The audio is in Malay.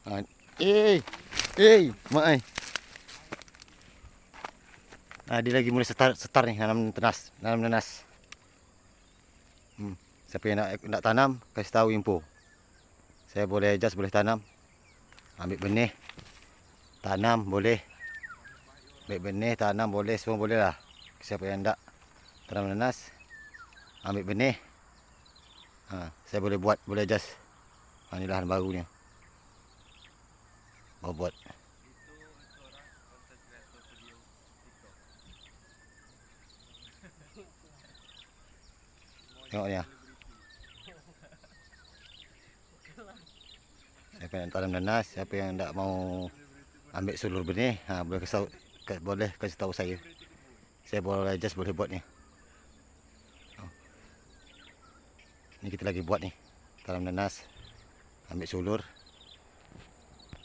Ah, Mak ai. Dia lagi mula setar ni nanam nanas. Siapa yang nak tanam, kasih tahu info. Saya boleh tanam. Ambil benih, tanam boleh. Ambil benih, tanam boleh, semua boleh lah. Siapa yang nak tanam nanas, ambil benih. Saya boleh adjust. Ini lahan barunya. Buat. Tengok ni. Siapa yang nak tanam nanas, siapa yang tak mau ambil sulur benih, boleh kasih tahu saya. Saya boleh adjust, boleh buat ni. Ni kita lagi buat ni. Tanam nanas, ambil sulur.